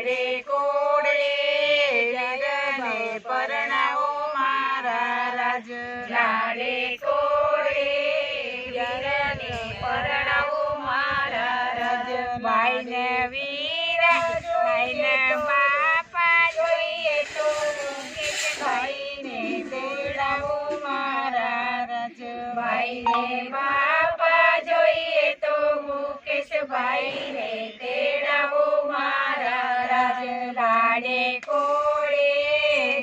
લાડે કોડે વીરને પરણાવો મારા રાજ લાડે કોડે વીરને પરણાવો મારા રાજ ભાઈને વીર ભાઈને બાપા જોઈએ તો ભાઈને તેડાવો મારા રાજ ભાઈને બાપા જોઈએ તો મુકેશભાઈને તેડાવો મારા રાજ લાડે કોડે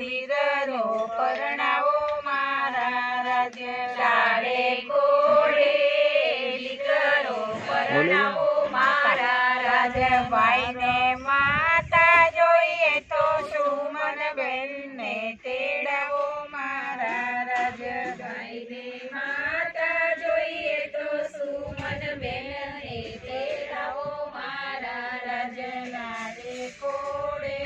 વીરનો પરણાવો મારા રાજ લાડે કોડે વીરનો પરણાવો મારા રાજ ભાઈને માતા જોઈએ તો સુમનબેનને તેડાવો મારા રાજ ભાઈને માતા જોઈએ તો સુમનબેનને તેડાવો મારા રાજ લાડે કોડે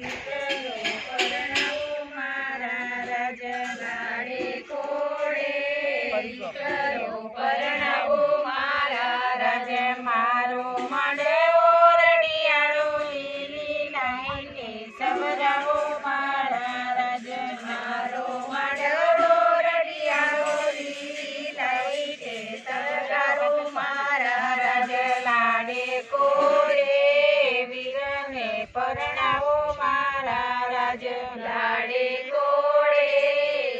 વીરનો પરણાવો મારા રાજ લાડે કોડે વીરનો પરણાવો મારા રાજ મારો માંડવો રડિયાળો લીલી લાઈને સવરાવો મારા રાજ મારો માંડવો રડિયાળો લીલી લાઈને સવરાવો મારા રાજ લાડે કોડે વીરને પરણાવો મારા રાજ લાડે કોડે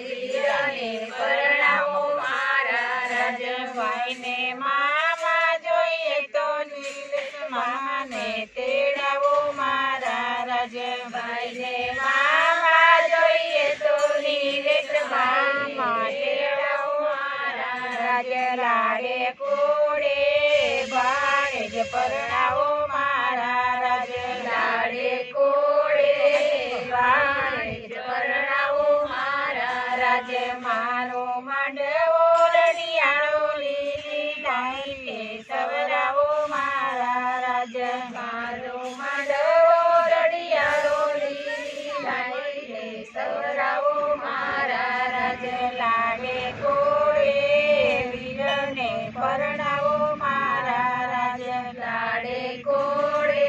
વીરને પરણાવો મારા રાજ ભાઈને મામા જોઈએ તો નીલેશ મામાને તેડાવો મારા રાજ ભાઈને મામા જોઈએ તો નીલેશ મામા તેડાવો મારા રાજ લાડે કોડે ભાણેજ પરણાવો મારા રાજ લાડે કોડે ભાણેજ પરણાવો મારા રાજ મારો માંડવો રડિયાળો લીલી લાઈને સવરાવો મારા રાજ મારો માંડવો રડિયાળો લીલી લાઈને સવરાવો મારા રાજ લાડે કોડે વીરને પરણાવો મારા રાજ લાડે કોડે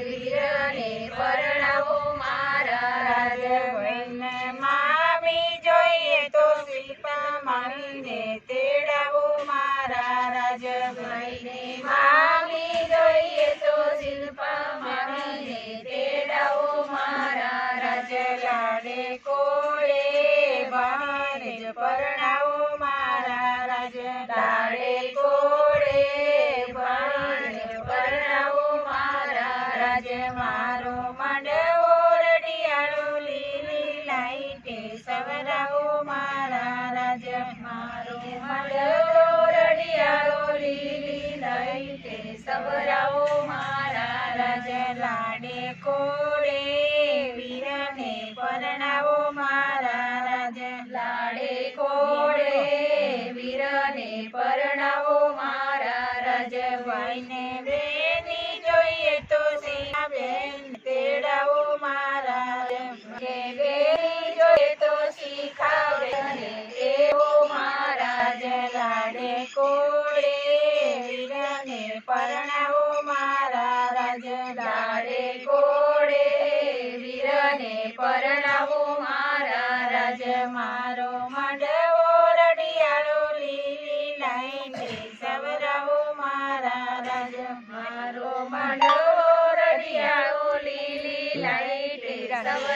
વીરને પરણાવો મારા રાજ ભાઈને મામી જોઈએ તો શિલ્પા મામીને તેડાવો મારા રાજ ભાઈને મામી જોઈએ તો શિલ્પા મામીને તેડાવો મારા રાજ લાડે કોડે ભાણેજ પરણાવો મારા રાજ લાડે કોડે ભાણેજ પરણાવો મારા રાજ મારો માંડવો રડિયાળો લીલી લાઈને સવરાવો મારા રાજ મારો માંડવો રડિયાળો લીલી લાઈને સવરાવો મારા રાજ લાડે કોડે વીરને પરણાવો મારા રાજ લાડે કોડે વીરને પરણાવો મારા રાજ ભાઈને બેની જોઈએ તો સીમાબેન તેડાવો મારા કે બેની જોઈએ તો શિખાબેનને તેડો મારા લાડે કોડે વીરને પરણાવો મારા રાજ લાડે કોડે વીરને પરણાવો મારા રાજ મારો માંડવો રડિયાળો લીલી લાઈને સવરાવો મારા રાજ મારો માંડવો રડિયાળો લીલી લાઈને સવરાવો